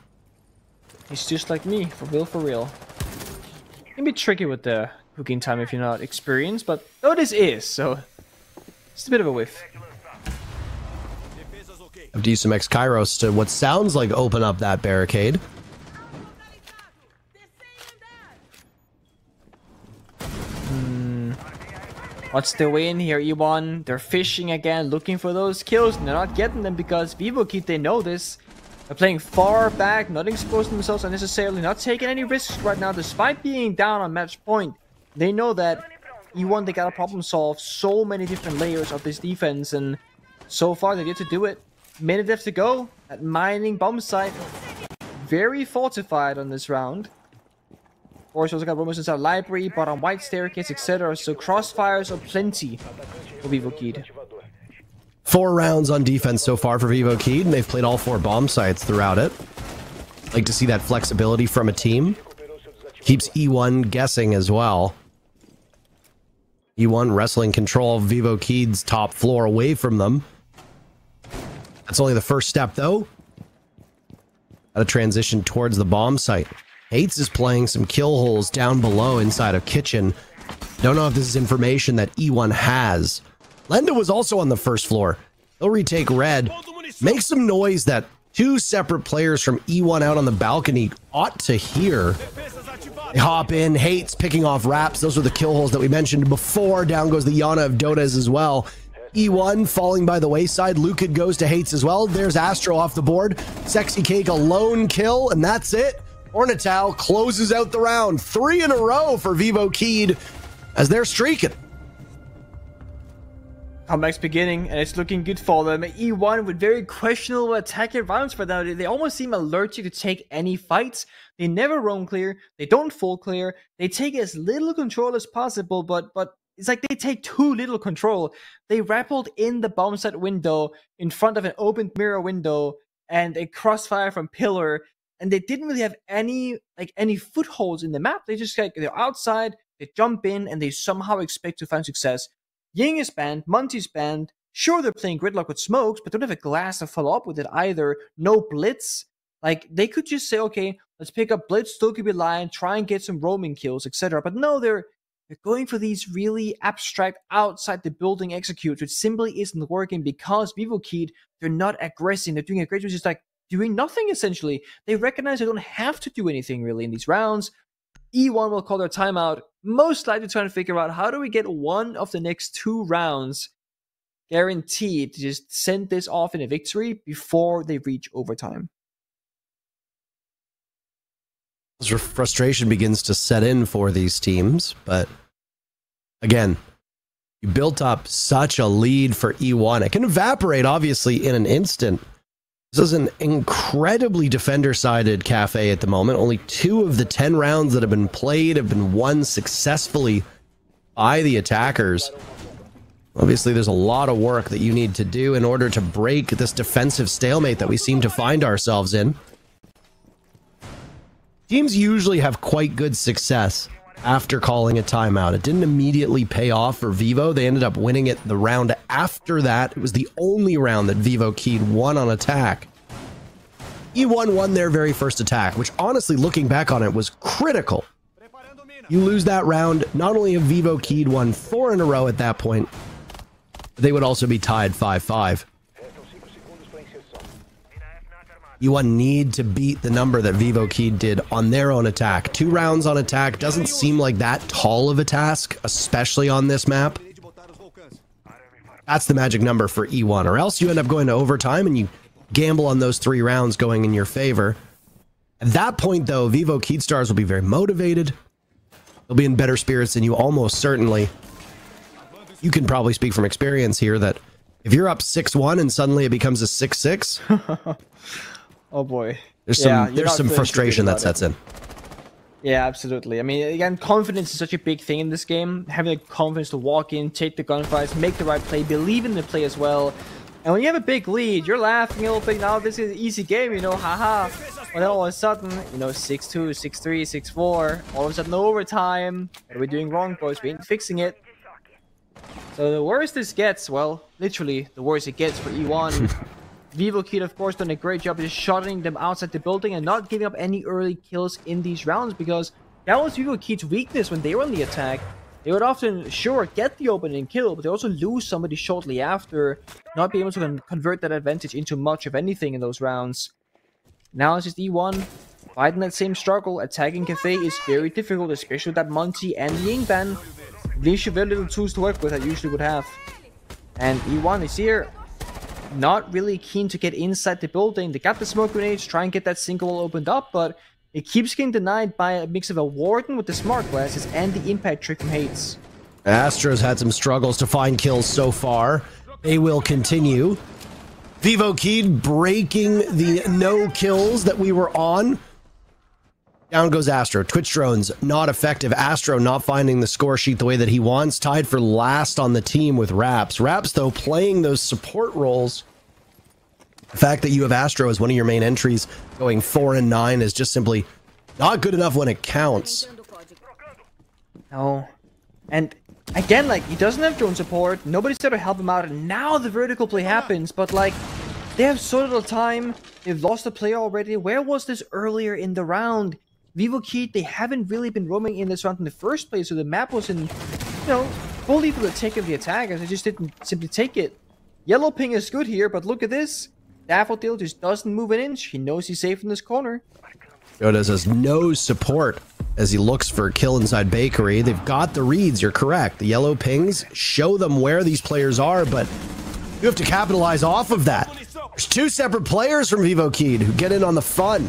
He's just like me, for real, for real. It can be tricky with the cooking time if you're not experienced, but Dodez is, so it's a bit of a whiff. Have to use some X-Kairos to what sounds like open up that barricade. What's the win here, E1? They're fishing again, looking for those kills. They're not getting them because VivoKid, they know this. They're playing far back, not exposing themselves unnecessarily, not taking any risks right now, despite being down on match point. They know that E1, they gotta problem solve so many different layers of this defense, and so far they get to do it. Minute left to go at mining bomb site. Very fortified on this round. Of course, also got rumors inside library, bottom white staircase, etc. So crossfires are plenty for VivoKid. 4 rounds on defense so far for VivoKid, and they've played all 4 bomb sites throughout it. Like to see that flexibility from a team. Keeps E1 guessing as well. E1 wrestling control of VivoKid's top floor away from them. That's only the first step, though. Got to transition towards the bomb site. Hates is playing some kill holes down below inside of kitchen. Don't know if this is information that E1 has. Lenda was also on the first floor. He'll retake red. Make some noise that 2 separate players from E1 out on the balcony ought to hear. They hop in. Hates picking off wraps. Those are the kill holes that we mentioned before. Down goes the Yana of Dodez as well. E1 falling by the wayside. Lukid goes to Hates as well. There's Astro off the board. Sexy Cake a lone kill, and that's it. Ornitao closes out the round. 3 in a row for VivoKid as they're streaking. Comeback's beginning, and it's looking good for them. E1 with very questionable attacking rounds for them. They almost seem allergic to take any fights. They never roam clear. They don't full clear. They take as little control as possible, but it's like they take too little control. They rappelled in the bomb site window in front of an open mirror window and a crossfire from pillar, and they didn't really have any footholds in the map. They just they're outside, they jump in, and they somehow expect to find success. Ying is banned, Monty's banned. Sure, they're playing Gridlock with smokes, but don't have a glass to follow up with it either. No blitz. Like, they could just say, okay, let's pick up blitz, still could be lying, try and get some roaming kills, etc. But no, they're going for these really abstract outside the building executes, which simply isn't working because VivoKid, they're not aggressing. They're doing a great job, just like doing nothing essentially. They recognize they don't have to do anything really in these rounds. E1 will call their timeout, most likely trying to figure out how do we get one of the next 2 rounds guaranteed to just send this off in a victory before they reach overtime. Frustration begins to set in for these teams, but again, you built up such a lead for E1. It can evaporate, obviously, in an instant. This is an incredibly defender-sided cafe at the moment. Only 2 of the 10 rounds that have been played have been won successfully by the attackers. Obviously, there's a lot of work that you need to do in order to break this defensive stalemate that we seem to find ourselves in. Teams usually have quite good success after calling a timeout. It didn't immediately pay off for Vivo. They ended up winning it the round after that. It was the only round that VivoKid won on attack. E1 won their very first attack, which honestly, looking back on it, was critical. You lose that round, not only have VivoKid won 4 in a row at that point, but they would also be tied 5-5. E1 need to beat the number that VivoKid did on their own attack. 2 rounds on attack doesn't seem like that tall of a task, especially on this map. That's the magic number for E1, or else you end up going to overtime and you gamble on those 3 rounds going in your favor. At that point, though, VivoKid stars will be very motivated. They'll be in better spirits than you almost certainly. You can probably speak from experience here that if you're up 6-1 and suddenly it becomes a 6-6... Oh boy. There's some frustration that sets in. Yeah, absolutely. I mean, again, confidence is such a big thing in this game. Having the confidence to walk in, take the gunfights, make the right play, believe in the play as well. And when you have a big lead, you're laughing a little bit. Now this is an easy game, you know, haha. But then all of a sudden, you know, 6-2, 6-3, 6-4. All of a sudden, overtime. What are we doing wrong, boys? We ain't fixing it. So the worse this gets, well, literally, the worse it gets for E1. Vivokid, of course, done a great job just shutting them outside the building and not giving up any early kills in these rounds, because that was Vivokid's weakness when they were on the attack. They would often, sure, get the opening kill, but they also lose somebody shortly after, not being able to convert that advantage into much of anything in those rounds. Now it's just E1, fighting that same struggle. Attacking Cafe is very difficult, especially with that Monty and the Yingban. Leaves you very little tools to work with that you usually would have. And E1 is here, not really keen to get inside the building. They got the smoke grenades, try and get that single wall opened up, but it keeps getting denied by a mix of a Warden with the smart glasses and the impact trick from Hades. Astro's had some struggles to find kills so far. They will continue. Vivokid breaking the no kills that we were on. Down goes Astro. Twitch drones not effective. Astro not finding the score sheet the way that he wants. Tied for last on the team with Raps. Raps, though, playing those support roles. The fact that you have Astro as one of your main entries going 4 and 9 is just simply not good enough when it counts. No. And again, like, he doesn't have drone support. Nobody's there to help him out. And now the vertical play happens. But, like, they have so little time. They've lost a player already. Where was this earlier in the round? Vivokid, they haven't really been roaming in this round in the first place. So the map was in, you know, fully for the take of the attackers. They just didn't simply take it. Yellow ping is good here, but look at this. Daffodil just doesn't move an inch. He knows he's safe in this corner. Jodas has no support as he looks for a kill inside Bakery. They've got the reads, you're correct. The yellow pings show them where these players are, but you have to capitalize off of that. There's two separate players from Vivokid who get in on the fun.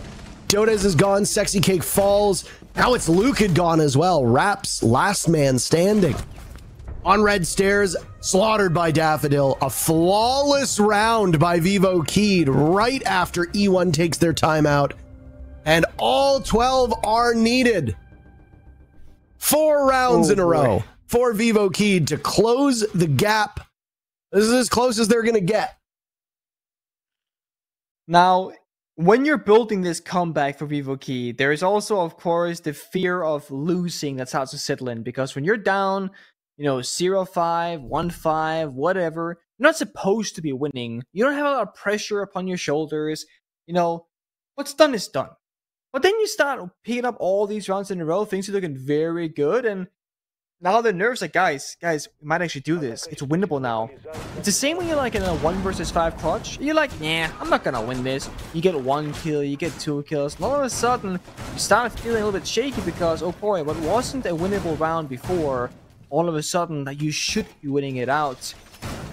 Jodas is gone, Sexy Cake falls. Now it's Lucid gone as well. Raps, last man standing. On red stairs, slaughtered by Daffodil. A flawless round by Vivokid right after E1 takes their timeout. And all 12 are needed. 4 rounds in a row for Vivokid to close the gap. This is as close as they're going to get. Now, when you're building this comeback for Vivokid, there is also, of course, the fear of losing that starts to settle in. Because when you're down, you know, 0-5, 1-5, whatever, you're not supposed to be winning. You don't have a lot of pressure upon your shoulders. You know, what's done is done. But then you start picking up all these rounds in a row, things are looking very good, and now the nerves are, guys, we might actually do this. It's winnable now. It's the same when you're like in a 1 versus 5 clutch. You're like, nah, I'm not gonna win this. You get 1 kill, you get 2 kills, and all of a sudden, you start feeling a little bit shaky because, oh boy, what wasn't a winnable round before, all of a sudden, that you should be winning it out.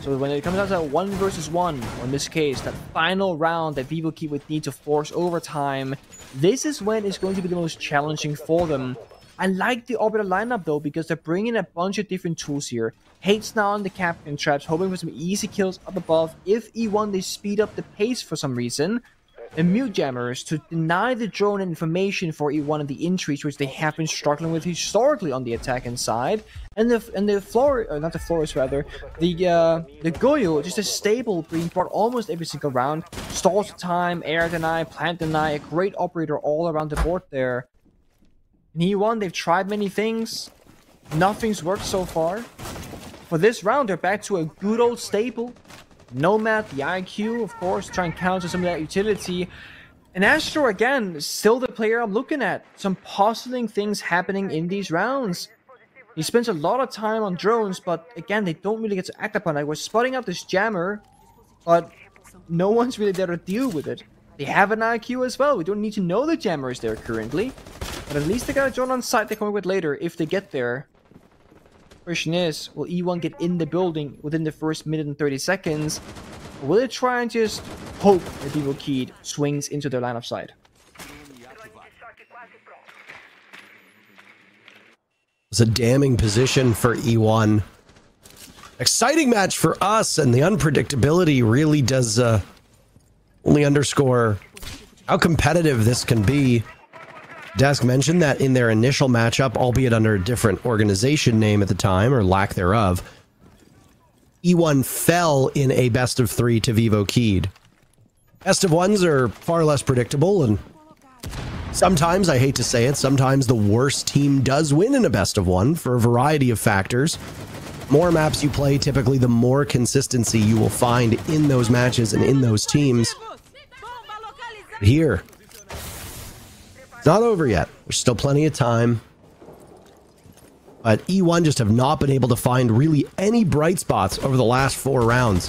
So when it comes down to that 1 versus 1, or in this case, that final round that Vivokid would need to force overtime, this is when it's going to be the most challenging for them. I like the Orbiter lineup though, because they're bringing a bunch of different tools here. Hates now on the Captain Traps, hoping for some easy kills up above. If E1 they speed up the pace for some reason. The Mute Jammers to deny the drone information for E1 and the entries, which they have been struggling with historically on the attacking side. And the Goyo, just a staple being brought almost every single round. Stalls the time, air deny, plant deny, a great operator all around the board there. In E1, they've tried many things. Nothing's worked so far. For this round, they're back to a good old staple. Nomad, the IQ, of course, try and counter some of that utility. And Astro, again, still the player I'm looking at. Some puzzling things happening in these rounds. He spends a lot of time on drones, but again, they don't really get to act upon it. We're spotting out this jammer, but no one's really there to deal with it. They have an IQ as well. We don't need to know the jammer is there currently. But at least they got a drone on site they come up with later, if they get there. Question is, will E1 get in the building within the first minute and 30 seconds? Or will they try and just hope that Vivokid swings into their line of sight? It's a damning position for E1. Exciting match for us, and the unpredictability really does only underscore how competitive this can be. Desk mentioned that in their initial matchup, albeit under a different organization name at the time, or lack thereof, E1 fell in a best of 3 to Vivo Keyed. Best of 1s are far less predictable, and sometimes, I hate to say it, sometimes the worst team does win in a best of 1 for a variety of factors. More maps you play, typically the more consistency you will find in those matches and in those teams. But here, it's not over yet. There's still plenty of time. But E1 just have not been able to find really any bright spots over the last 4 rounds.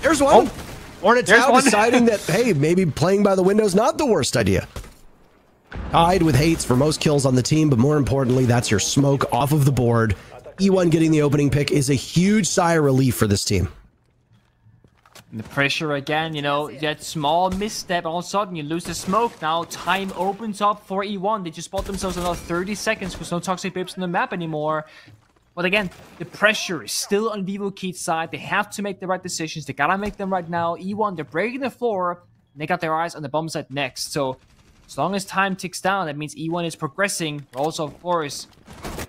There's one. Hornets now deciding that, hey, maybe playing by the window is not the worst idea. Tied with hates for most kills on the team, but more importantly, that's your smoke off of the board. E1 getting the opening pick is a huge sigh of relief for this team. And the pressure again, you know, that small misstep, all of a sudden you lose the smoke. Now time opens up for E1. They just spot themselves another 30 seconds because no toxic babes on the map anymore. But again, the pressure is still on Vivo Keyed's side. They have to make the right decisions. They gotta make them right now. E1, they're breaking the floor. And they got their eyes on the bomb site next. So as long as time ticks down, that means E1 is progressing. But also, of course,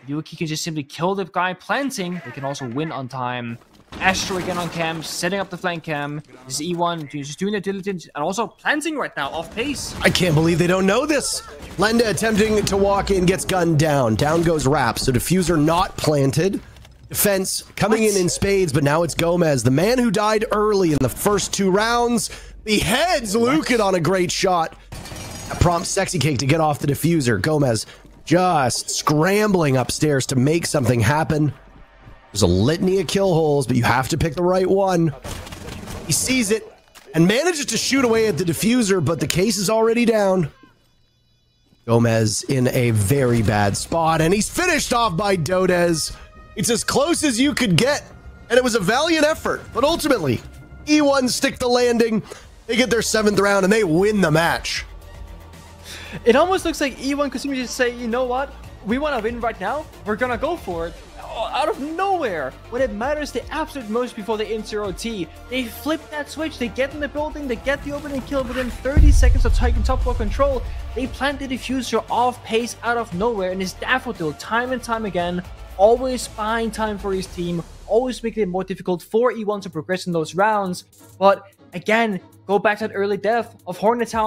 Vivo Keyed can just simply kill the guy planting. They can also win on time. Astro again on cam, setting up the flank cam. This is E1 just doing their diligence and also planting right now off pace. I can't believe they don't know this. Lenda attempting to walk in, gets gunned down. Down goes Rap, so diffuser not planted. Defense coming in spades, but now it's Gomez, the man who died early in the first 2 rounds. Beheads Lucan on a great shot. That prompts Sexy Cake to get off the diffuser. Gomez just scrambling upstairs to make something happen. There's a litany of kill holes, but you have to pick the right one. He sees it and manages to shoot away at the diffuser, but the case is already down. Gomez in a very bad spot, and he's finished off by Dodez. It's as close as you could get, and it was a valiant effort, but ultimately, E1 stick the landing. They get their 7th round, and they win the match. It almost looks like E1 could simply just say, you know what? We want to win right now. We're going to go for it. Out of nowhere, when it matters the absolute most before they enter OT, they flip that switch, they get in the building, they get the opening kill within 30 seconds of taking top floor control. They plant the diffuser off pace out of nowhere, and his daffodil time and time again, always buying time for his team, always making it more difficult for E1 to progress in those rounds. But again, go back to that early death of Hornet Town.